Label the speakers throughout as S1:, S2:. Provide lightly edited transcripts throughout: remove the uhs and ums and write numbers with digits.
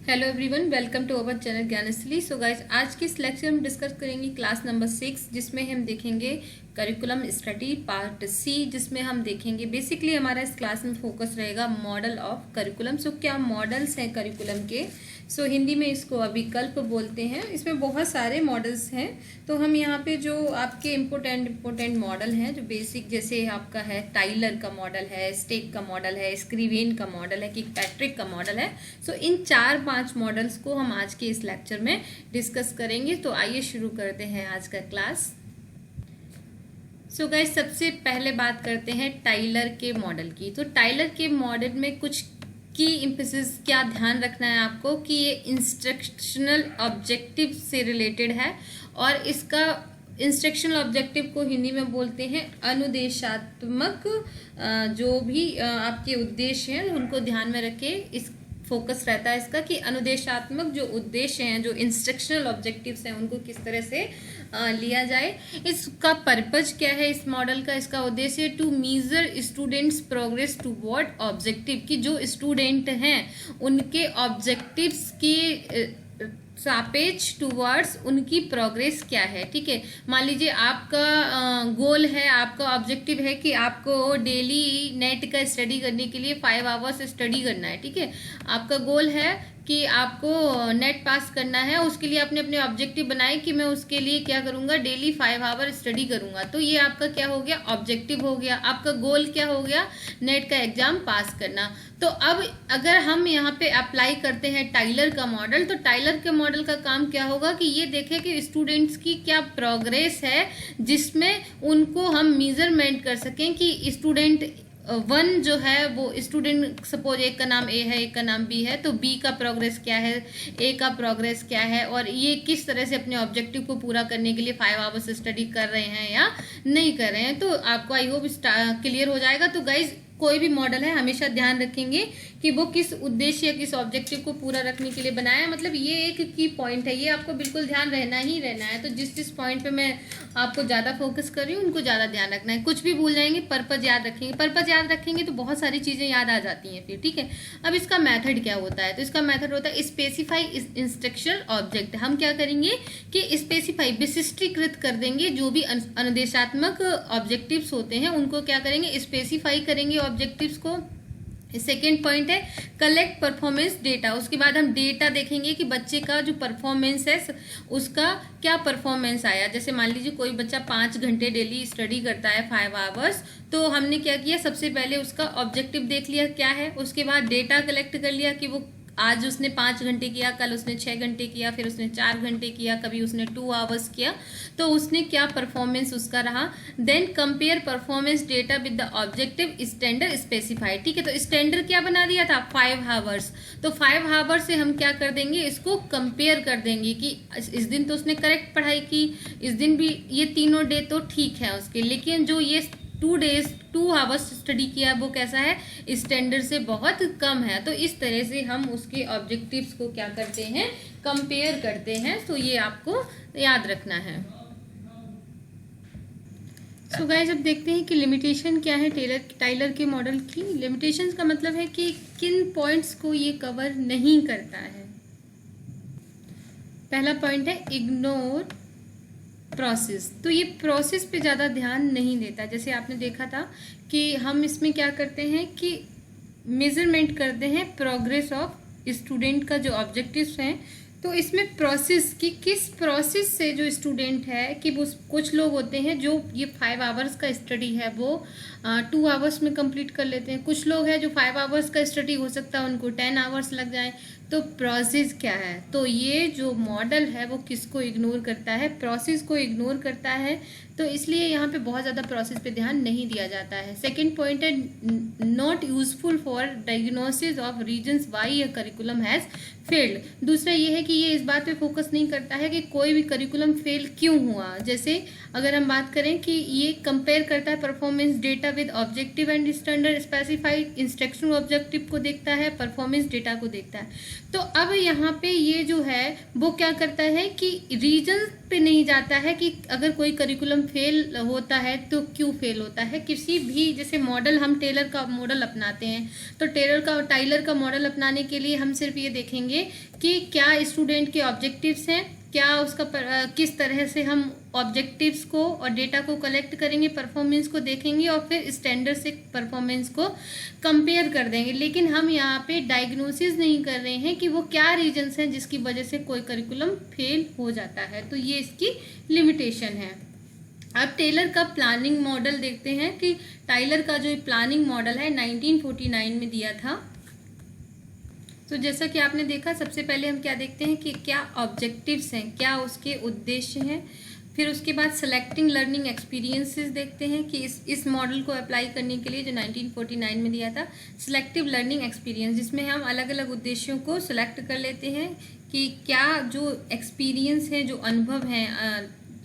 S1: Hello everyone, welcome to our channel Gyansthali. So guys, आज की इस लेक्चर में डिस्कस करेंगे क्लास नंबर 6, जिसमें हम देखेंगे करिकुलम स्टडी पार्ट सी, जिसमें हम देखेंगे बेसिकली हमारा इस क्लास में फोकस रहेगा मॉडल ऑफ करिकुलम। सो क्या मॉडल्स हैं करिकुलम के? सो हिंदी में इसको विकल्प बोलते हैं। इसमें बहुत सारे मॉडल्स हैं, तो हम यहाँ पे जो आपके इम्पोर्टेंट मॉडल हैं, जो बेसिक, जैसे आपका है टाइलर का मॉडल है, स्टेक का मॉडल है, स्क्रीवेन का मॉडल है, किकपैट्रिक का मॉडल है। सो इन 4-5 मॉडल्स को हम आज के इस लेक्चर में डिस्कस करेंगे। तो आइए शुरू करते हैं आज का क्लास। सो गाइस, सबसे पहले बात करते हैं टाइलर के मॉडल की। तो टाइलर के मॉडल में कुछ की एम्फेसिस क्या ध्यान रखना है आपको कि ये इंस्ट्रक्शनल ऑब्जेक्टिव से रिलेटेड है, और इसका इंस्ट्रक्शनल ऑब्जेक्टिव को हिंदी में बोलते हैं अनुदेशात्मक। जो भी आपके उद्देश्य हैं उनको ध्यान में रखे, इस फोकस रहता है इसका कि अनुदेशात्मक जो उद्देश्य हैं, जो इंस्ट्रक्शनल ऑब्जेक्टिव्स हैं, उनको किस तरह से लिया जाए। इसका पर्पज क्या है इस मॉडल का? इसका उद्देश्य to measure students progress toward objective, कि जो स्टूडेंट हैं उनके ऑब्जेक्टिव्स की सापेक्ष टूवर्ड्स उनकी प्रोग्रेस क्या है। ठीक है, मान लीजिए आपका गोल है, आपका ऑब्जेक्टिव है कि आपको डेली नेट का स्टडी करने के लिए 5 आवर्स स्टडी करना है। ठीक है, आपका गोल है कि आपको नेट पास करना है, उसके लिए आपने अपने ऑब्जेक्टिव बनाए कि मैं उसके लिए क्या करूंगा, डेली 5 आवर स्टडी करूंगा। तो ये आपका क्या हो गया, ऑब्जेक्टिव हो गया। आपका गोल क्या हो गया, नेट का एग्जाम पास करना। तो अब अगर हम यहाँ पे अप्लाई करते हैं टाइलर का मॉडल, तो टाइलर के मॉडल का काम क्या होगा कि ये देखे कि स्टूडेंट्स की क्या प्रोग्रेस है, जिसमें उनको हम मेजरमेंट कर सकें कि स्टूडेंट 1 जो है वो स्टूडेंट, सपोज एक का नाम ए है, एक का नाम बी है, तो बी का प्रोग्रेस क्या है, ए का प्रोग्रेस क्या है, और ये किस तरह से अपने ऑब्जेक्टिव को पूरा करने के लिए 5 आवर्स स्टडी कर रहे हैं या नहीं कर रहे हैं। तो आपको आई होप क्लियर हो जाएगा। तो गाइज, कोई भी मॉडल है हमेशा ध्यान रखेंगे कि वो किस उद्देश्य या किस ऑब्जेक्टिव को पूरा रखने के लिए बनाया है। मतलब ये एक की पॉइंट है, ये आपको बिल्कुल ध्यान रहना ही रहना है। तो जिस पॉइंट पे मैं आपको ज़्यादा फोकस कर रही हूँ उनको ज़्यादा ध्यान रखना है। कुछ भी भूल जाएंगे, पर्पज याद रखेंगे। पर्पज याद रखेंगे तो बहुत सारी चीज़ें याद आ जाती हैं फिर। ठीक है, अब इसका मेथड क्या होता है? तो इसका मेथड होता है स्पेसिफाई इंस्ट्रक्शनल ऑब्जेक्ट। हम क्या करेंगे कि स्पेसिफाई, विशिष्टीकृत कर देंगे जो भी अनुदेशात्मक ऑब्जेक्टिव्स होते हैं, उनको क्या करेंगे, स्पेसिफाई करेंगे ऑब्जेक्टिव्स को। सेकेंड पॉइंट है कलेक्ट परफॉर्मेंस डेटा। उसके बाद हम डेटा देखेंगे कि बच्चे का जो परफॉर्मेंस है उसका क्या परफॉर्मेंस आया। जैसे मान लीजिए कोई बच्चा 5 घंटे डेली स्टडी करता है, 5 आवर्स, तो हमने क्या किया, सबसे पहले उसका ऑब्जेक्टिव देख लिया क्या है, उसके बाद डेटा कलेक्ट कर लिया कि वो आज उसने 5 घंटे किया, कल उसने 6 घंटे किया, फिर उसने 4 घंटे किया, कभी उसने 2 आवर्स किया, तो उसने क्या परफॉर्मेंस उसका रहा। Then compare performance data with the objective standard specified. ठीक है, तो स्टैंडर्ड क्या बना दिया था, 5 आवर्स। तो 5 आवर्स से हम क्या कर देंगे, इसको कंपेयर कर देंगे कि इस दिन तो उसने करेक्ट पढ़ाई की, इस दिन भी, ये तीनों डे तो ठीक है उसके, लेकिन जो ये 2 आवर्स स्टडी किया वो कैसा है, स्टैंडर्ड से बहुत कम है। तो इस तरह से हम उसके ऑब्जेक्टिव्स को क्या करते हैं, कंपेयर करते हैं। तो ये आपको याद रखना है। सो गाइस, अब देखते हैं कि लिमिटेशन क्या है टाइलर के मॉडल की। लिमिटेशंस का मतलब है कि किन पॉइंट्स को ये कवर नहीं करता है। पहला पॉइंट है इग्नोर प्रोसेस। तो ये प्रोसेस पे ज़्यादा ध्यान नहीं देता। जैसे आपने देखा था कि हम इसमें क्या करते हैं कि मेजरमेंट करते हैं प्रोग्रेस ऑफ स्टूडेंट का जो ऑब्जेक्टिव्स हैं, तो इसमें प्रोसेस की किस प्रोसेस से जो स्टूडेंट है कि वो, कुछ लोग होते हैं जो ये 5 आवर्स का स्टडी है वो 2 आवर्स में कंप्लीट कर लेते हैं। कुछ लोग हैं जो 5 आवर्स का स्टडी हो सकता है उनको 10 आवर्स लग जाए। तो प्रोसेस क्या है, तो ये जो मॉडल है वो किसको इग्नोर करता है, प्रोसेस को इग्नोर करता है। तो इसलिए यहाँ पे बहुत ज़्यादा प्रोसेस पे ध्यान नहीं दिया जाता है। सेकंड पॉइंट है not useful for diagnosis of reasons why a curriculum has failed. दूसरा ये है कि ये इस बात पे फोकस नहीं करता है कि कोई भी करिकुलम फेल क्यों हुआ। जैसे अगर हम बात करें कि ये कंपेयर करता है performance data with objective and standard specified, instructional objective को देखता है, परफॉर्मेंस डेटा को देखता है। तो अब यहाँ पे ये जो है वो क्या करता है कि रीजन पे नहीं जाता है कि अगर कोई करिकुलम फेल होता है तो क्यों फेल होता है। किसी भी जैसे मॉडल, हम टेलर का मॉडल अपनाते हैं तो टाइलर का मॉडल अपनाने के लिए हम सिर्फ ये देखेंगे कि क्या स्टूडेंट के ऑब्जेक्टिव्स हैं, क्या उसका किस तरह से हम ऑब्जेक्टिव्स को और डेटा को कलेक्ट करेंगे, परफॉर्मेंस को देखेंगे और फिर स्टैंडर्ड से परफॉर्मेंस को कंपेयर कर देंगे। लेकिन हम यहाँ पे डायग्नोसिस नहीं कर रहे हैं कि वो क्या रीजंस हैं जिसकी वजह से कोई करिकुलम फेल हो जाता है, तो ये इसकी लिमिटेशन है। अब टेलर का प्लानिंग मॉडल देखते हैं कि टाइलर का जो प्लानिंग मॉडल है 1949 में दिया था। तो जैसा कि आपने देखा, सबसे पहले हम क्या देखते हैं कि क्या ऑब्जेक्टिव्स हैं, क्या उसके उद्देश्य हैं। फिर उसके बाद सेलेक्टिंग लर्निंग एक्सपीरियंसेस देखते हैं कि इस मॉडल को अप्लाई करने के लिए जो 1949 में दिया था सिलेक्टिव लर्निंग एक्सपीरियंस, जिसमें हम अलग अलग उद्देश्यों को सिलेक्ट कर लेते हैं कि क्या जो एक्सपीरियंस है, जो अनुभव हैं,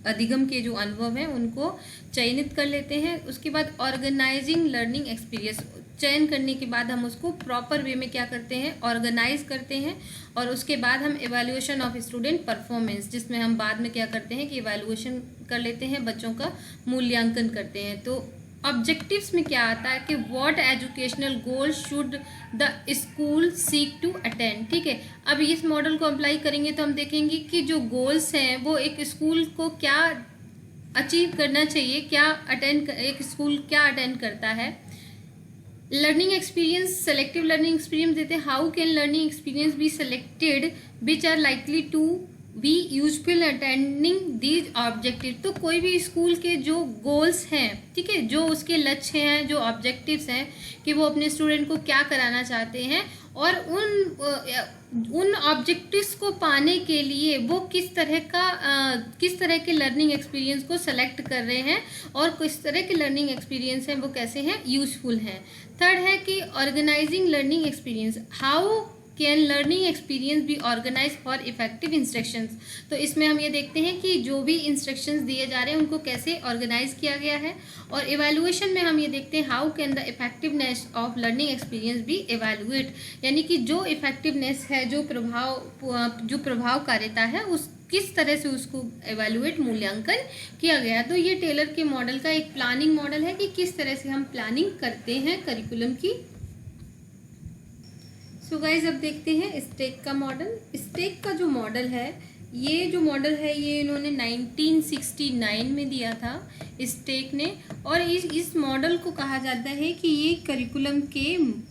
S1: अधिगम के जो अनुभव हैं उनको चयनित कर लेते हैं। उसके बाद ऑर्गेनाइजिंग लर्निंग एक्सपीरियंस, चयन करने के बाद हम उसको प्रॉपर वे में क्या करते हैं, ऑर्गेनाइज करते हैं। और उसके बाद हम इवैल्यूएशन ऑफ स्टूडेंट परफॉर्मेंस, जिसमें हम बाद में क्या करते हैं कि इवैल्यूएशन कर लेते हैं, बच्चों का मूल्यांकन करते हैं। तो ऑब्जेक्टिव्स में क्या आता है कि what educational goal should the school seek to attend. ठीक है, अब इस मॉडल को अप्लाई करेंगे तो हम देखेंगे कि जो गोल्स हैं वो एक स्कूल को क्या अचीव करना चाहिए, एक स्कूल क्या अटेंड करता है। Learning experience, selective learning experience देते हैं। How can learning experience be selected which are likely to be useful attending these objective. तो कोई भी स्कूल के जो गोल्स हैं, ठीक है, जो उसके लक्ष्य हैं, जो ऑब्जेक्टिव्स हैं कि वो अपने स्टूडेंट को क्या कराना चाहते हैं और उन ऑब्जेक्टिव्स को पाने के लिए वो किस तरह के लर्निंग एक्सपीरियंस को सेलेक्ट कर रहे हैं और किस तरह के लर्निंग एक्सपीरियंस हैं वो कैसे हैं, यूजफुल हैं। थर्ड है कि organising learning experience, how can learning experience be organise for effective instructions. तो इसमें हम ये देखते हैं कि जो भी इंस्ट्रक्शंस दिए जा रहे हैं उनको कैसे ऑर्गेनाइज किया गया है। और इवैल्यूएशन में हम ये देखते हैं how can the effectiveness of learning experience be evaluate, यानी कि जो इफेक्टिवनेस है, जो प्रभावकारिता है, उस किस तरह से उसको एवेल्युएट, मूल्यांकन किया गया। तो ये टेलर के मॉडल का एक प्लानिंग मॉडल है कि किस तरह से हम प्लानिंग करते हैं करिकुलम की। सो गाइज अब देखते हैं स्टेक का मॉडल। स्टेक का जो मॉडल है, ये इन्होंने 1969 में दिया था स्टेक ने। और इस मॉडल को कहा जाता है कि ये करिकुलम के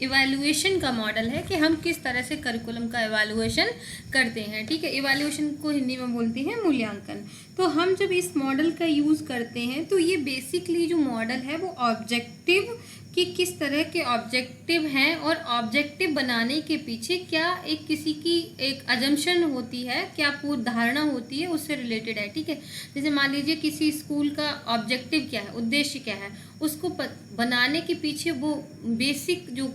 S1: इवैल्यूएशन का मॉडल है कि हम किस तरह से करिकुलम का इवैल्यूएशन करते हैं। ठीक है, इवैल्यूएशन को हिंदी में बोलते हैं मूल्यांकन। तो हम जब इस मॉडल का यूज़ करते हैं तो ये बेसिकली जो मॉडल है वो ऑब्जेक्टिव कि किस तरह के ऑब्जेक्टिव हैं और ऑब्जेक्टिव बनाने के पीछे क्या किसी की एक अजम्पशन होती है, क्या पूर्व धारणा होती है, उससे रिलेटेड है। ठीक है, जैसे मान लीजिए किसी स्कूल का ऑब्जेक्टिव क्या है, उद्देश्य क्या है, उसको बनाने के पीछे वो बेसिक जो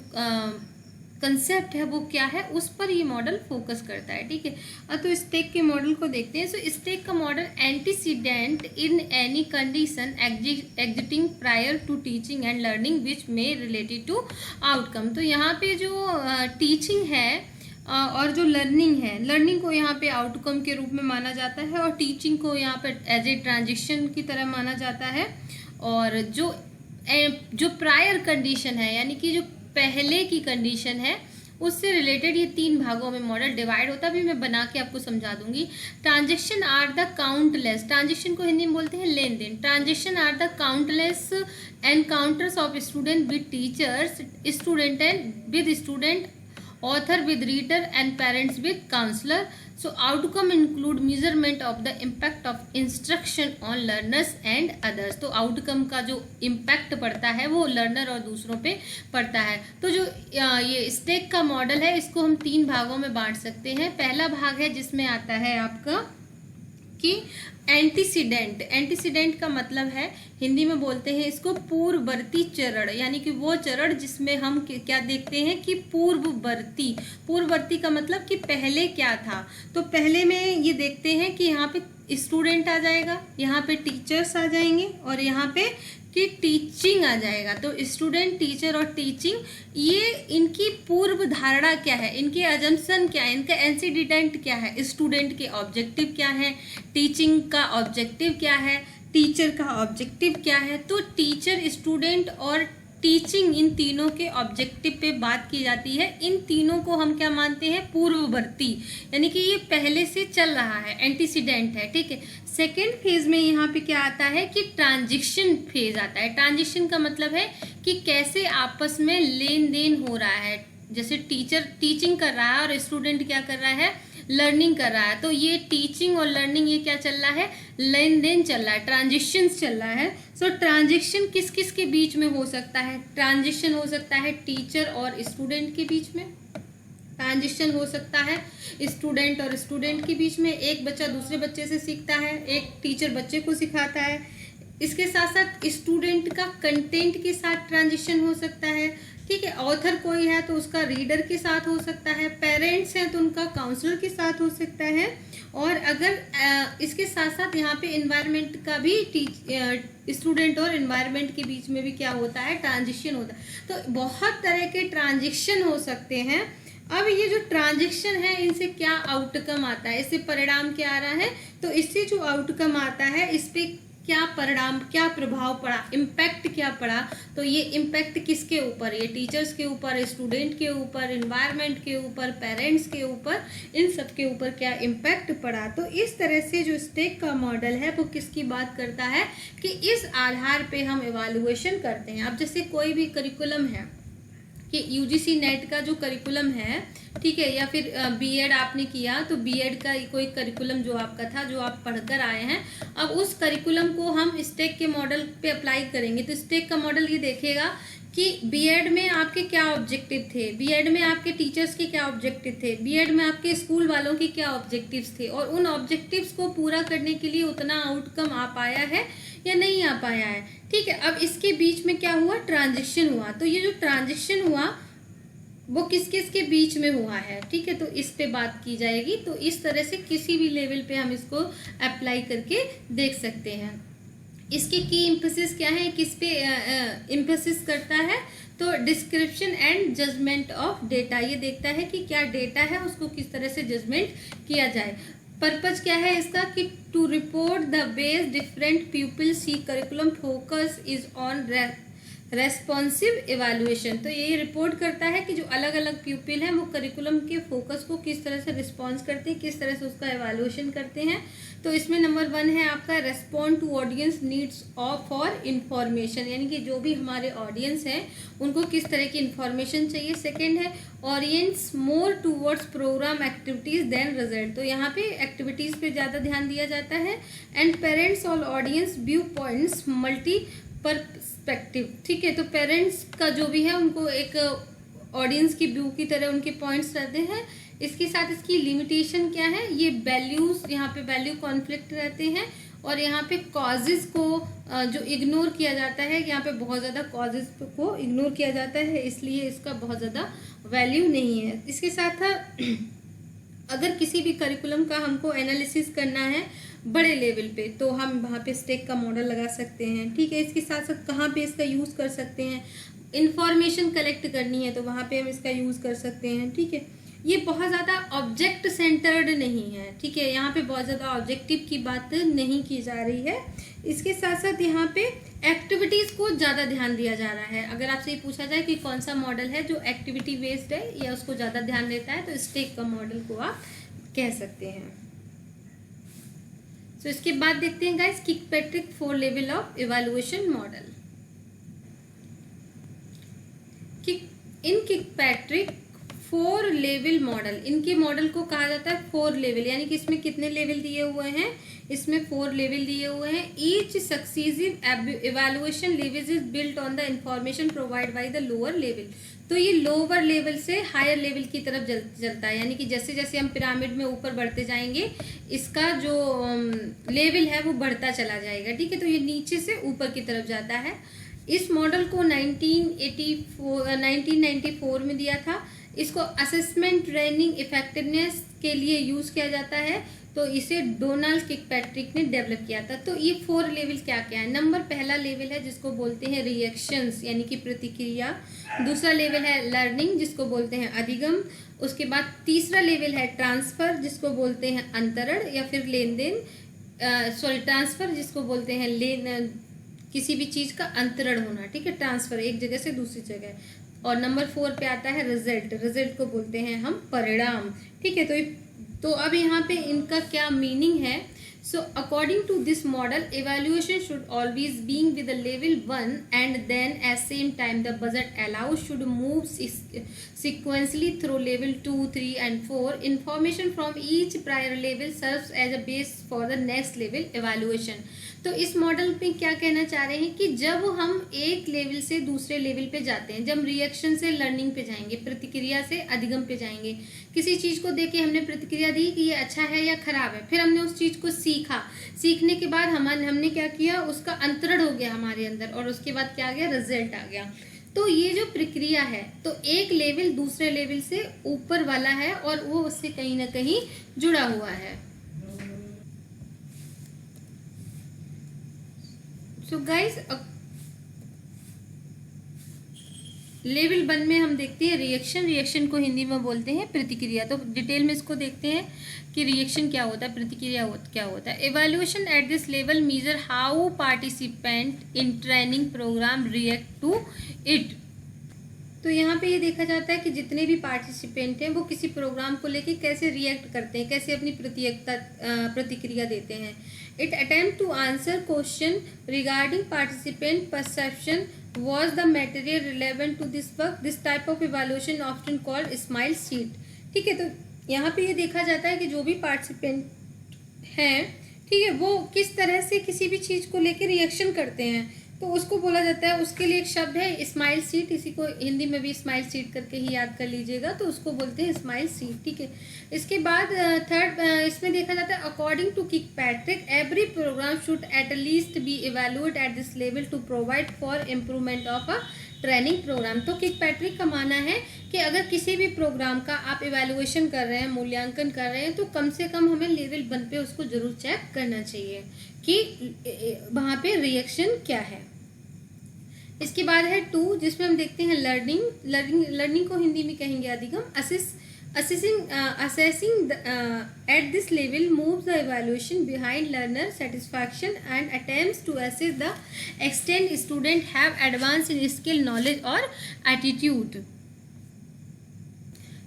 S1: कंसेप्ट है वो क्या है, उस पर ये मॉडल फोकस करता है। ठीक है, तो स्टेक के मॉडल को देखते हैं। सो स्टेक का model antecedent in any condition existing prior to teaching and learning which में रिलेटेड टू आउटकम। तो यहाँ पे जो टीचिंग है और जो लर्निंग है, लर्निंग को यहाँ पे आउटकम के रूप में माना जाता है और टीचिंग को यहाँ पे एज ए ट्रांजिशन की तरह माना जाता है। और जो प्रायर कंडीशन है, यानी कि जो पहले की कंडीशन है, उससे रिलेटेड ये 3 भागों में मॉडल डिवाइड होता है। भी मैं बना के आपको समझा दूंगी। Transaction are the countless, transaction को हिंदी में बोलते हैं लेन देन। Transaction are the countless encounters of student with teachers, student and with student, author with reader and parents with counselor. So outcome include measurement of the impact of instruction on learners and others. तो outcome का जो impact पड़ता है वो learner और दूसरों पे पड़ता है। तो जो ये स्टेक का मॉडल है, इसको हम 3 भागों में बांट सकते हैं। पहला भाग है जिसमें आता है आपका कि एंटीसीडेंट। एंटीसीडेंट का मतलब है, हिंदी में बोलते हैं इसको पूर्ववर्ती चरण, यानी कि वो चरण जिसमें हम क्या देखते हैं कि पूर्ववर्ती। पूर्ववर्ती का मतलब कि पहले क्या था। तो पहले में ये देखते हैं कि यहाँ पे स्टूडेंट आ जाएगा, यहाँ पे टीचर्स आ जाएंगे और यहाँ पे कि टीचिंग आ जाएगा। तो स्टूडेंट, टीचर और टीचिंग, ये इनकी पूर्व धारणा क्या है, इनके अजम्पशन क्या है, इनका एंटीसीडेंट क्या है, स्टूडेंट के ऑब्जेक्टिव क्या है, टीचिंग का ऑब्जेक्टिव क्या है, टीचर का ऑब्जेक्टिव क्या है। तो टीचर, स्टूडेंट और टीचिंग, इन तीनों के ऑब्जेक्टिव पे बात की जाती है। इन तीनों को हम क्या मानते हैं, पूर्ववर्ती, यानी कि ये पहले से चल रहा है, एंटीसीडेंट है, ठीक है। सेकेंड फेज में यहाँ पे क्या आता है कि ट्रांजिशन फेज आता है। ट्रांजिशन का मतलब है कि कैसे आपस में लेन देन हो रहा है, जैसे टीचर टीचिंग कर रहा है और स्टूडेंट क्या कर रहा है, लर्निंग कर रहा है। तो ये टीचिंग और लर्निंग, ये क्या चल रहा है, लेन देन चल रहा है, ट्रांजिशन चल रहा है। सो ट्रांजिशन किस किस के बीच में हो सकता है, ट्रांजिशन हो सकता है टीचर और स्टूडेंट के बीच में, ट्रांजिशन हो सकता है स्टूडेंट और स्टूडेंट के बीच में, एक बच्चा दूसरे बच्चे से सीखता है, एक टीचर बच्चे को सिखाता है। इसके साथ साथ स्टूडेंट का कंटेंट के साथ ट्रांजिशन हो सकता है, ठीक है। ऑथर कोई है तो उसका रीडर के साथ हो सकता है, पेरेंट्स हैं तो उनका काउंसलर के साथ हो सकता है। और अगर इसके साथ साथ यहाँ पे एनवायरनमेंट का भी स्टूडेंट और एनवायरनमेंट के बीच में भी क्या होता है, ट्रांजिशन होता है। तो बहुत तरह के ट्रांजिशन हो सकते हैं। अब ये जो ट्रांजिशन है, इनसे क्या आउटकम आता है, इससे परिणाम क्या आ रहा है, तो इससे जो आउटकम आता है, इस पे क्या परिणाम, क्या प्रभाव पड़ा, इम्पैक्ट क्या पड़ा। तो ये इम्पैक्ट किसके ऊपर, ये टीचर्स के ऊपर, स्टूडेंट के ऊपर, एनवायरनमेंट के ऊपर, पेरेंट्स के ऊपर, इन सब के ऊपर क्या इम्पैक्ट पड़ा। तो इस तरह से जो स्टेक का मॉडल है वो किसकी बात करता है कि इस आधार पे हम इवैल्यूएशन करते हैं। अब जैसे कोई भी करिकुलम है कि यूजीसी नेट का जो करिकुलम है, ठीक है, या फिर बीएड आपने किया तो बीएड का कोई करिकुलम जो आपका था, जो आप पढ़कर आए हैं, अब उस करिकुलम को हम स्टेक के मॉडल पे अप्लाई करेंगे। तो स्टेक का मॉडल ये देखेगा कि बीएड में आपके क्या ऑब्जेक्टिव थे, बीएड में आपके टीचर्स के क्या ऑब्जेक्टिव थे, बीएड में आपके स्कूल वालों के क्या ऑब्जेक्टिव्स थे, और उन ऑब्जेक्टिव्स को पूरा करने के लिए उतना आउटकम आ पाया है या नहीं आ पाया है, ठीक है। अब इसके बीच में क्या हुआ, ट्रांजिशन हुआ। तो ये जो ट्रांजिशन हुआ वो किस किस के बीच में हुआ है, ठीक है, तो इस पे बात की जाएगी। तो इस तरह से किसी भी लेवल पे हम इसको अप्लाई करके देख सकते हैं। इसके की एम्फेसिस क्या है, किस पे एम्फेसिस करता है, तो description and judgement of data, ये देखता है कि क्या डेटा है उसको किस तरह से जजमेंट किया जाए। पर्पज क्या है इसका कि to report the ways different people see curriculum focus is on responsive evaluation. तो ये रिपोर्ट करता है कि जो अलग अलग पीपल हैं वो करिकुलम के फोकस को किस तरह से रिस्पॉन्स करते हैं, किस तरह से उसका इवैल्यूएशन करते हैं। तो इसमें नंबर 1 है आपका respond to audience needs of for information, यानी कि जो भी हमारे ऑडियंस हैं उनको किस तरह की इन्फॉर्मेशन चाहिए। सेकेंड है orients more towards program activities than result, तो यहाँ पे एक्टिविटीज पे ज़्यादा ध्यान दिया जाता है। एंड पेरेंट्स और audience view points multi perspective, ठीक है, तो पेरेंट्स का जो भी है उनको एक ऑडियंस की व्यू की तरह उनके पॉइंट्स रहते हैं। इसके साथ इसकी लिमिटेशन क्या है, ये वैल्यूज, यहाँ पे वैल्यू कॉन्फ्लिक्ट रहते हैं, और यहाँ पे कॉजेज को जो इग्नोर किया जाता है, यहाँ पे बहुत ज़्यादा कॉजेज को इग्नोर किया जाता है, इसलिए इसका बहुत ज़्यादा वैल्यू नहीं है। इसके साथ अगर किसी भी करिकुलम का हमको एनालिसिस करना है बड़े लेवल पे, तो हम वहाँ पे स्टेक का मॉडल लगा सकते हैं, ठीक है। इसके साथ साथ कहाँ पे इसका यूज़ कर सकते हैं, इंफॉर्मेशन कलेक्ट करनी है तो वहाँ पे हम इसका यूज़ कर सकते हैं, ठीक है। ये बहुत ज़्यादा ऑब्जेक्ट सेंटर्ड नहीं है, ठीक है, यहाँ पे बहुत ज़्यादा ऑब्जेक्टिव की बात नहीं की जा रही है। इसके साथ साथ यहाँ पे एक्टिविटीज़ को ज़्यादा ध्यान दिया जा रहा है। अगर आपसे ये पूछा जाए कि कौन सा मॉडल है जो एक्टिविटी बेस्ड है या उसको ज़्यादा ध्यान देता है, तो स्टेक का मॉडल को आप कह सकते हैं। तो इसके बाद देखते हैं guys Kirkpatrick 4 level of evaluation model. In Kirkpatrick 4 level model, इनके मॉडल को कहा जाता है 4 लेवल, यानी कि इसमें कितने लेवल दिए हुए हैं, इसमें 4 लेवल दिए हुए हैं। Each successive evaluation level is built on the information provide by the lower level. तो ये लोअर लेवल से हायर लेवल की तरफ चलता है, यानी कि जैसे जैसे हम पिरामिड में ऊपर बढ़ते जाएंगे इसका जो लेवल है वो बढ़ता चला जाएगा, ठीक है। तो ये नीचे से ऊपर की तरफ जाता है। इस मॉडल को 1994 में दिया था। इसको असेसमेंट ट्रेनिंग इफेक्टिवनेस के लिए यूज़ किया जाता है, तो इसे डोनाल्ड किकपैट्रिक ने डेवलप किया था। तो ये 4 लेवल क्या क्या है, नंबर पहला लेवल है जिसको बोलते हैं रिएक्शंस, यानी कि प्रतिक्रिया। दूसरा लेवल है लर्निंग, जिसको बोलते हैं अधिगम। उसके बाद तीसरा लेवल है ट्रांसफर, जिसको बोलते हैं अंतरण या फिर लेन देन। सॉरी ट्रांसफ़र जिसको बोलते हैं किसी भी चीज़ का अंतरण होना, ठीक है, ट्रांसफ़र एक जगह से दूसरी जगह। और नंबर 4 पे आता है रिजल्ट, रिजल्ट को बोलते हैं हम परिणाम, ठीक है। तो अब यहाँ पे इनका क्या मीनिंग है। So according to this model, evaluation should always being with the level 1 and then at same time the budget allows should move sequentially through level 2, 3 and 4. Information from each prior level serves as a base for the next level evaluation. तो इस model पे क्या कहना चाह रहे हैं कि जब हम एक लेवल से दूसरे लेवल पे जाते हैं, जब रिएक्शन से लर्निंग पे जाएंगे, प्रतिक्रिया से अधिगम पे जाएंगे, किसी चीज़ को देख के हमने प्रतिक्रिया दी कि ये अच्छा है या खराब है, फिर हमने उस चीज़ को सीखा, सीखने के बाद हमने क्या किया, उसका अंतरण हो गया हमारे अंदर, और उसके बाद क्या आ गया, रिजल्ट आ गया। तो ये जो प्रक्रिया है, तो एक लेवल दूसरे लेवल से ऊपर वाला है और वो उससे कहीं ना कहीं जुड़ा हुआ है। तो गाइस लेवल 1 में हम देखते हैं रिएक्शन, रिएक्शन को हिंदी में बोलते हैं प्रतिक्रिया। तो डिटेल में इसको देखते हैं कि रिएक्शन क्या होता है, प्रतिक्रिया क्या होता है। Evaluation at this level measure how participant in training programme react to it. तो यहाँ पे ये देखा जाता है कि जितने भी पार्टिसिपेंट हैं वो किसी प्रोग्राम को लेके कैसे रिएक्ट करते हैं, कैसे अपनी प्रतिक्रिया देते हैं। It attempt to answer question regarding participant perception was the material relevant to this work. This type of evaluation often called smile sheet. ठीक है, तो यहाँ पे ये देखा जाता है कि जो भी पार्टिसिपेंट हैं, ठीक है, वो किस तरह से किसी भी चीज़ को लेकर रिएक्शन करते हैं, तो उसको बोला जाता है, उसके लिए एक शब्द है स्माइल सीट। इसी को हिंदी में भी स्माइल सीट करके ही याद कर लीजिएगा, तो उसको बोलते हैं स्माइल सीट, ठीक है। इसके बाद थर्ड इसमें देखा जाता है according to Kirkpatrick every program should at least be evaluate at this level to provide for improvement of a training program. तो किकपैट्रिक का मानना है कि अगर किसी भी प्रोग्राम का आप इवैल्यूएशन कर रहे हैं, मूल्यांकन कर रहे हैं, तो कम से कम हमें लेवल 1 पे उसको जरूर चेक करना चाहिए कि वहाँ पे रिएक्शन क्या है। इसके बाद है 2, जिसमें हम देखते हैं लर्निंग को हिंदी में कहेंगे अधिगम। assessing at this level moves the evaluation behind learner satisfaction and attempts to assess the extent student have advanced in skill, knowledge or attitude.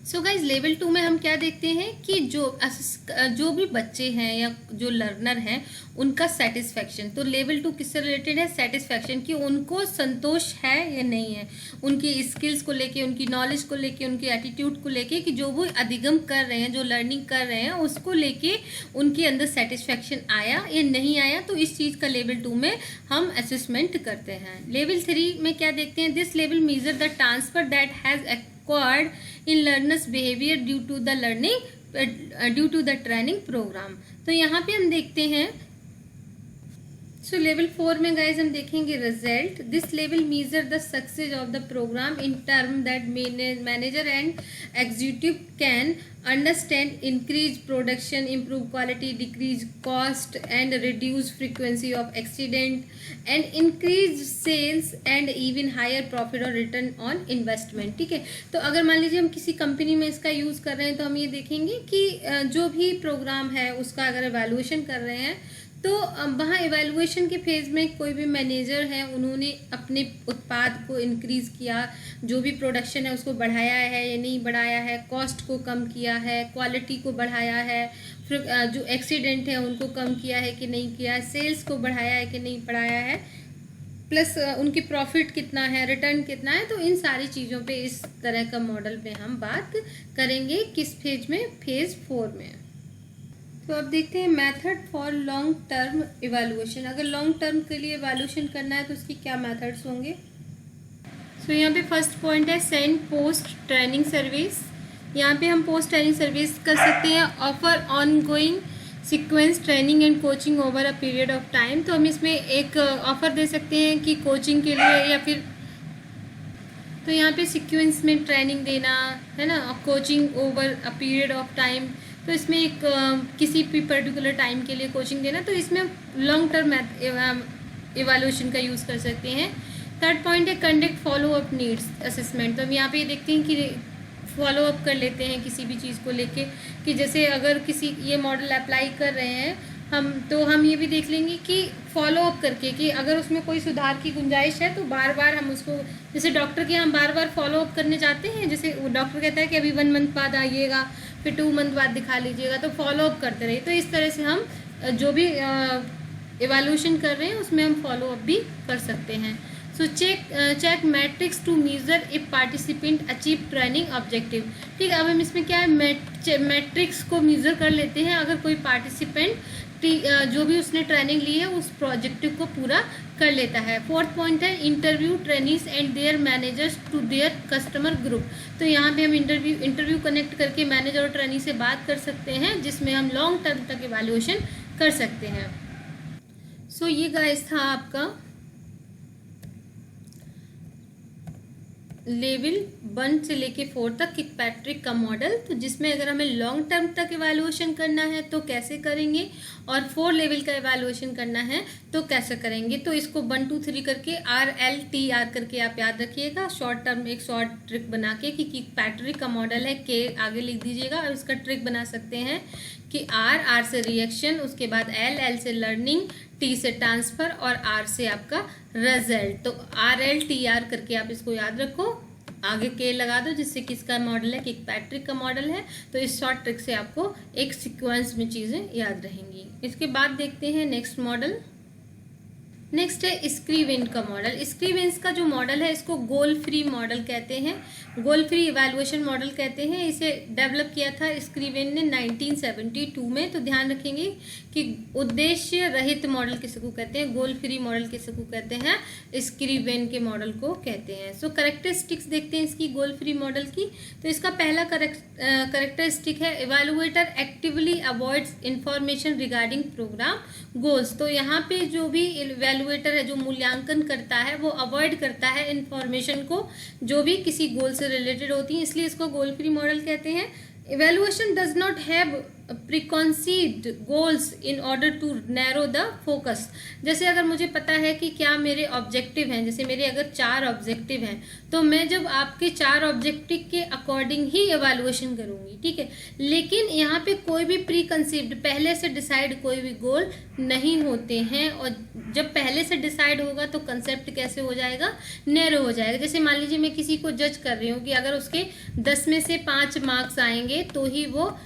S1: So guys level 2 में हम क्या देखते हैं कि जो भी बच्चे हैं या जो लर्नर हैं उनका सेटिस्फैक्शन। तो लेवल 2 किससे रिलेटेड है, सेटिस्फैक्शन, कि उनको संतोष है या नहीं है उनकी स्किल्स को लेके, उनकी नॉलेज को लेके, उनकी एटीट्यूड को लेके, कि जो वो अधिगम कर रहे हैं, जो लर्निंग कर रहे हैं, उसको लेके उनके अंदर सेटिस्फैक्शन आया या नहीं आया। तो इस चीज़ का लेवल 2 में हम असेसमेंट करते हैं। लेवल 3 में क्या देखते हैं, this level measure the transfer that has acquired in learners behavior due to the training program। तो यहाँ पे हम देखते हैं, सो लेवल 4 में गाइज हम देखेंगे result. This level measure the success of the programme in term that manager and executive can understand increase production, improve quality, decrease cost and reduce frequency of accident and increase sales and even higher profit और return on investment. ठीक है, तो अगर मान लीजिए हम किसी company में इसका यूज़ कर रहे हैं, तो हम ये देखेंगे कि जो भी प्रोग्राम है उसका अगर एवेल्युएशन कर रहे हैं, तो वहाँ एवेल्युएशन के फेज़ में कोई भी मैनेजर है, उन्होंने अपने उत्पाद को इंक्रीज़ किया, जो भी प्रोडक्शन है उसको बढ़ाया है या नहीं बढ़ाया है, कॉस्ट को कम किया है, क्वालिटी को बढ़ाया है, फिर जो एक्सीडेंट है उनको कम किया है कि नहीं किया है, सेल्स को बढ़ाया है कि नहीं बढ़ाया है, प्लस उनकी प्रॉफिट कितना है, रिटर्न कितना है। तो इन सारी चीज़ों पे इस तरह का मॉडल पे हम बात करेंगे। किस फेज में, फेज़ 4 में। तो अब देखते हैं method for long term evaluation. अगर लॉन्ग टर्म के लिए इवैल्यूएशन करना है तो उसकी क्या मेथड्स होंगे। सो यहाँ पे फर्स्ट पॉइंट है सेंड पोस्ट ट्रेनिंग सर्विस। यहाँ पे हम पोस्ट ट्रेनिंग सर्विस कर सकते हैं। Offer on going sequence training and coaching over a period of time. तो हम इसमें एक ऑफ़र दे सकते हैं कि कोचिंग के लिए, या फिर तो यहाँ पे सीक्वेंस में ट्रेनिंग देना है ना, coaching over a period of time, तो इसमें एक किसी भी पर्टिकुलर टाइम के लिए कोचिंग देना, तो इसमें लॉन्ग टर्म इवैल्यूएशन का यूज़ कर सकते हैं। थर्ड पॉइंट है conduct follow up needs assessment. तो हम यहाँ पे देखते हैं कि फॉलो अप कर लेते हैं किसी भी चीज़ को लेके, कि जैसे अगर किसी ये मॉडल अप्लाई कर रहे हैं हम ये भी देख लेंगे कि फॉलो अप करके कि अगर उसमें कोई सुधार की गुंजाइश है तो बार बार हम उसको, जैसे डॉक्टर के हम बार बार फॉलो अप करने जाते हैं, जैसे डॉक्टर कहता है कि अभी 1 मंथ बाद आइएगा, फिर 2 मंथ बाद दिखा लीजिएगा, तो फॉलो अप करते रहिए। तो इस तरह से हम जो भी इवैल्यूएशन कर रहे हैं उसमें हम फॉलो अप भी कर सकते हैं। So check matrix to measure if participant achieve training objective. ठीक है, अब हम इसमें क्या है, मैट्रिक्स को मेजर कर लेते हैं अगर कोई पार्टिसिपेंट जो भी उसने ट्रेनिंग ली है उस प्रोजेक्टिव को पूरा कर लेता है। 4th पॉइंट है interview trainees and their managers to their customer group. तो यहाँ पे हम इंटरव्यू कनेक्ट करके मैनेजर और ट्रेनी से बात कर सकते हैं, जिसमें हम लॉन्ग टर्म तक इवैल्यूएशन कर सकते हैं। सो ये गाइस था आपका लेवल 1 से लेके 4 तक किकपैट्रिक का मॉडल। तो जिसमें अगर हमें लॉन्ग टर्म तक इवैल्यूएशन करना है तो कैसे करेंगे, और 4 लेवल का इवैल्यूएशन करना है तो कैसे करेंगे। तो इसको 1 2 3 करके RLTR करके आप याद रखिएगा, शॉर्ट टर्म एक शॉर्ट ट्रिक बना के कि किकपैट्रिक का मॉडल है, के आगे लिख दीजिएगा। और इसका ट्रिक बना सकते हैं कि R से रिएक्शन, उसके बाद L से लर्निंग, T से ट्रांसफर और R से आपका रिजल्ट। तो RLTR करके आप इसको याद रखो, आगे के लगा दो, जिससे किसका मॉडल है, किकपैट्रिक का मॉडल है। तो इस शॉर्ट ट्रिक से आपको एक सीक्वेंस में चीज़ें याद रहेंगी। इसके बाद देखते हैं नेक्स्ट मॉडल। नेक्स्ट है स्क्रीवेन का मॉडल। स्क्रीवेंस का जो मॉडल है इसको गोल फ्री मॉडल कहते हैं, गोल फ्री इवैल्यूएशन मॉडल कहते हैं। इसे डेवलप किया था स्क्रीवेन ने 1972 में। तो ध्यान रखेंगे कि उद्देश्य रहित मॉडल किसी को कहते हैं, गोल फ्री मॉडल किसी को कहते हैं, स्क्रीवेन के मॉडल को कहते हैं। सो कैरेक्टरिस्टिक्स देखते हैं इसकी गोल फ्री मॉडल की। तो इसका पहला कैरेक्टरिस्टिक है evaluator actively avoids information regarding program goals. तो यहाँ पे जो भी इवैल्यूएटर है, जो मूल्यांकन करता है, वो अवॉइड करता है इंफॉर्मेशन को जो भी किसी गोल से रिलेटेड होती है, इसलिए इसको गोल फ्री मॉडल कहते हैं। Evaluation does not have preconceived goals in order to narrow the focus. जैसे अगर मुझे पता है कि क्या मेरे ऑब्जेक्टिव हैं, जैसे मेरे अगर 4 ऑब्जेक्टिव हैं, तो मैं जब आपके 4 ऑब्जेक्टिव के अकॉर्डिंग ही इवैल्यूएशन करूंगी, ठीक है। लेकिन यहाँ पे कोई भी प्री कंसीव्ड, पहले से डिसाइड कोई भी गोल नहीं होते हैं। और जब पहले से डिसाइड होगा तो कंसेप्ट कैसे हो जाएगा, नैरो हो जाएगा। जैसे मान लीजिए मैं किसी को जज कर रही हूँ कि अगर उसके 10 में से 5 मार्क्स आएंगे तो ही वो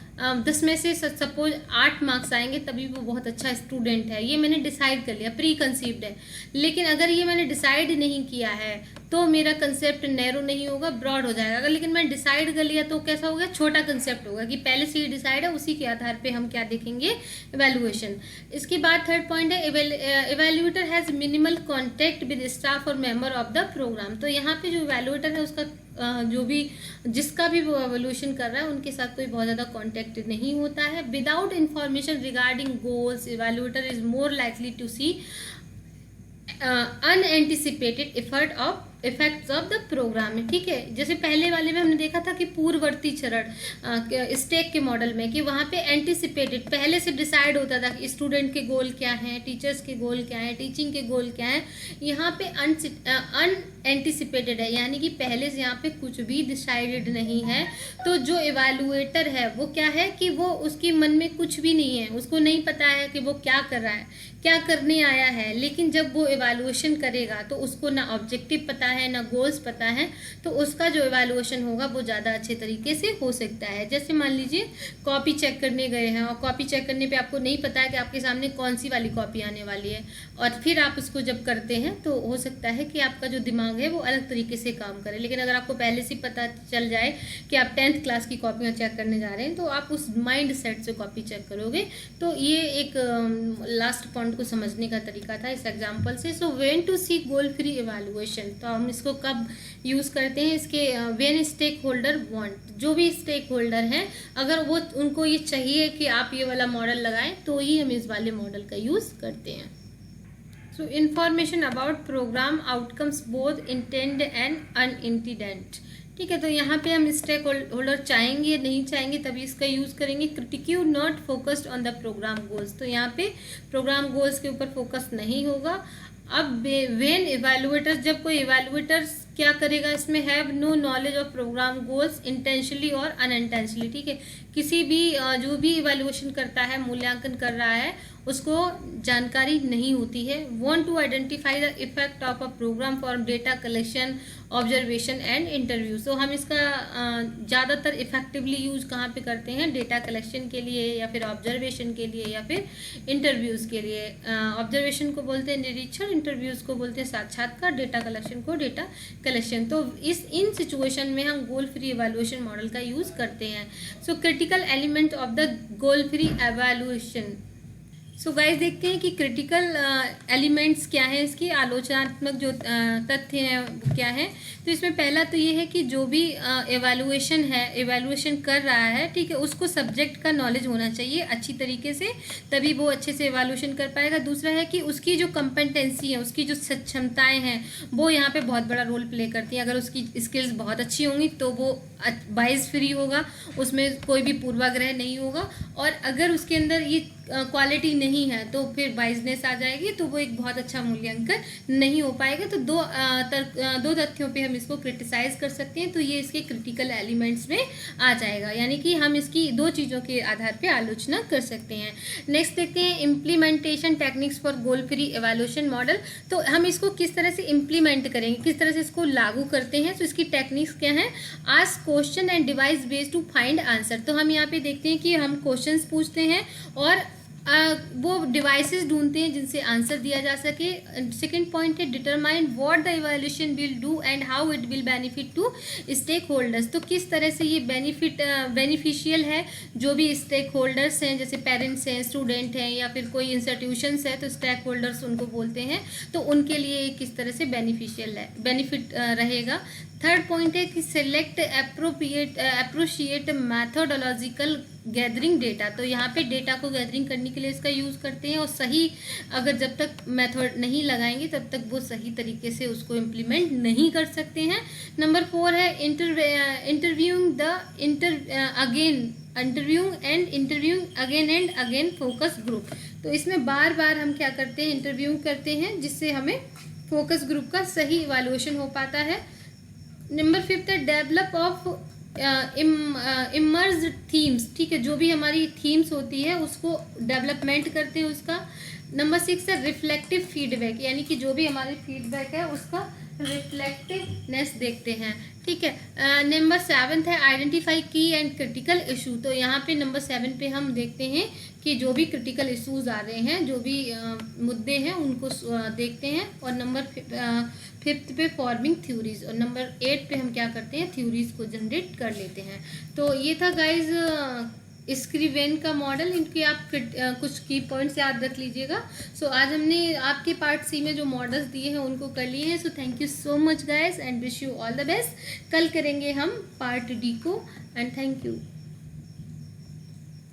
S1: 10 में से सपोज 8 मार्क्स आएंगे तभी वो बहुत अच्छा स्टूडेंट है, ये मैंने डिसाइड कर लिया, प्री कंसीव्ड है। लेकिन अगर ये मैंने डिसाइड नहीं किया है तो मेरा कंसेप्ट नैरो नहीं होगा, ब्रॉड हो जाएगा। अगर लेकिन मैं डिसाइड कर लिया तो कैसा होगा, छोटा कंसेप्ट होगा कि पहले से ही डिसाइड है, उसी के आधार पे हम क्या देखेंगे, इवैल्यूएशन। इसके बाद 3rd पॉइंट है evaluator has minimal contact with staff और मेंबर ऑफ द प्रोग्राम। तो यहाँ पे जो इवैल्यूएटर है उसका जो भी जिसका भी वो इवैल्यूएशन कर रहा है उनके साथ कोई बहुत ज़्यादा कॉन्टेक्ट नहीं होता है। Without information regarding goals evaluator is more likely to see unanticipated effects of the program में, ठीक है। जैसे पहले वाले में हमने देखा था कि पूर्ववर्ती चरण स्टेक के मॉडल में कि वहाँ पे एंटिसिपेटेड, पहले से डिसाइड होता था कि स्टूडेंट के गोल क्या हैं, टीचर्स के गोल क्या हैं, टीचिंग के गोल क्या हैं। यहाँ पे अनएंटिसिपेटेड है, यानी कि पहले से यहाँ पे कुछ भी डिसाइडेड नहीं है। तो जो इवैल्यूएटर है वो क्या है कि वो उसके मन में कुछ भी नहीं है, उसको नहीं पता है कि वो क्या कर रहा है, क्या करने आया है। लेकिन जब वो इवैल्यूएशन करेगा तो उसको ना ऑब्जेक्टिव पता है ना गोल्स पता है, तो उसका जो इवैल्यूएशन होगा वो ज़्यादा अच्छे तरीके से हो सकता है। जैसे मान लीजिए कॉपी चेक करने गए हैं और कॉपी चेक करने पे आपको नहीं पता है कि आपके सामने कौन सी वाली कॉपी आने वाली है, और फिर आप उसको जब करते हैं तो हो सकता है कि आपका जो दिमाग है वो अलग तरीके से काम करे। लेकिन अगर आपको पहले से पता चल जाए कि आप 10th क्लास की कॉपियाँ चेक करने जा रहे हैं तो आप उस माइंड सेट से कॉपी चेक करोगे। तो ये एक लास्ट पॉइंट को समझने का तरीका था इस एग्जाम्पल से। So when to see goal free evaluation, तो हम इसको कब यूज़ करते हैं, इसके व्हेन स्टेक होल्डर वांट, जो भी स्टेक होल्डर हैं अगर वो उनको ये चाहिए कि आप ये वाला मॉडल लगाएं तो ही हम इस वाले मॉडल का यूज़ करते हैं। So information about program outcomes both intend and unintended, ठीक है। तो यहाँ पे हम स्टेक होल्डर चाहेंगे नहीं चाहेंगे तभी इसका यूज़ करेंगे। Critique not focused on the program goals, तो यहाँ पे प्रोग्राम गोल्स के ऊपर फोकस नहीं होगा। अब व्हेन इवैल्यूएटर, जब कोई इवैल्यूएटर क्या करेगा, इसमें have no knowledge of programme goals intentionally और अनइंटेंशनली, ठीक है। किसी भी जो भी इवैल्यूएशन करता है, मूल्यांकन कर रहा है, उसको जानकारी नहीं होती है। Want to identify the effect of a program for data collection, observation and interview. सो हम इसका ज़्यादातर इफेक्टिवली यूज कहाँ पे करते हैं, डेटा कलेक्शन के लिए या फिर ऑब्जर्वेशन के लिए या फिर इंटरव्यूज़ के लिए। ऑब्जर्वेशन को बोलते हैं निरीक्षण, इंटरव्यूज़ को बोलते हैं साक्षात्कार, डेटा कलेक्शन को डेटा कलेक्शन। तो इन सिचुएशन में हम गोल फ्री एवेल्युएशन मॉडल का यूज़ करते हैं। So critical element of the goal free evaluation. So guys देखते हैं कि क्रिटिकल एलिमेंट्स क्या है, इसकी आलोचनात्मक जो तथ्य हैं वो क्या है। तो इसमें पहला तो ये है कि जो भी एवेल्युएशन कर रहा है, ठीक है, उसको सब्जेक्ट का नॉलेज होना चाहिए अच्छी तरीके से, तभी वो अच्छे से एवेल्युएशन कर पाएगा। दूसरा है कि उसकी जो कंपेटेंसी है, उसकी जो सक्षमताएँ हैं, वो यहाँ पे बहुत बड़ा रोल प्ले करती हैं। अगर उसकी स्किल्स बहुत अच्छी होंगी तो वो बायस फ्री होगा, उसमें कोई भी पूर्वाग्रह नहीं होगा। और अगर उसके अंदर ये क्वालिटी नहीं है तो फिर बाइजनेस आ जाएगी, तो वो एक बहुत अच्छा मूल्यांकन नहीं हो पाएगा। तो दो तथ्यों पे हम इसको क्रिटिसाइज कर सकते हैं, तो ये इसके क्रिटिकल एलिमेंट्स में आ जाएगा, यानी कि हम इसकी दो चीज़ों के आधार पे आलोचना कर सकते हैं। नेक्स्ट देखते हैं implementation techniques for goal free evaluation model. तो हम इसको किस तरह से इम्प्लीमेंट करेंगे, किस तरह से इसको लागू करते हैं। तो इसकी टेक्निक्स क्या है, ask question and devise based to find answer. तो हम यहाँ पे देखते हैं कि हम क्वेश्चंस पूछते हैं और वो डिवाइसेस ढूंढते हैं जिनसे आंसर दिया जा सके। सेकंड पॉइंट है determine what the evaluation will do and how it will benefit to stakeholders. तो किस तरह से ये बेनिफिशियल है जो भी स्टेक होल्डर्स हैं, जैसे पेरेंट्स हैं, स्टूडेंट हैं या फिर कोई इंस्टीट्यूशंस है, तो स्टेक होल्डर्स उनको बोलते हैं, तो उनके लिए किस तरह से बेनिफिट रहेगा। थर्ड पॉइंट है कि select appropriate methodological gathering data. तो यहाँ पे डेटा को गैदरिंग करने के लिए इसका यूज़ करते हैं, और सही अगर जब तक मेथड नहीं लगाएंगे तब तक वो सही तरीके से उसको इम्प्लीमेंट नहीं कर सकते हैं। नंबर 4 है interviewing again and again focus group. तो इसमें बार बार हम क्या करते हैं, इंटरव्यू करते हैं, जिससे हमें फोकस ग्रुप का सही इवैल्यूएशन हो पाता है। नंबर 5 है डेवलप ऑफ इमर्ज थीम्स। ठीक है, जो भी हमारी थीम्स होती है उसको डेवलपमेंट करते हैं उसका। नंबर 6 है रिफ्लेक्टिव फीडबैक, यानी कि जो भी हमारी फीडबैक है उसका रिफ्लेक्टिवनेस देखते हैं। ठीक है, नंबर 7 है आइडेंटिफाई की एंड क्रिटिकल इशू। तो यहाँ पे नंबर 7 पे हम देखते हैं कि जो भी क्रिटिकल इश्यूज आ रहे हैं, जो भी मुद्दे हैं उनको देखते हैं। और नंबर 5 पे फॉर्मिंग थ्योरीज, और नंबर 8 पे हम क्या करते हैं, थ्योरीज को जनरेट कर लेते हैं। तो ये था गाइज स्क्रीवेन का मॉडल। इनके आप कुछ की पॉइंट्स याद रख लीजिएगा। सो आज हमने आपके पार्ट सी में जो मॉडल्स दिए हैं उनको कर लिए हैं। So thank you so much guys and wish you all the best. कल करेंगे हम पार्ट डी को, एंड थैंक यू।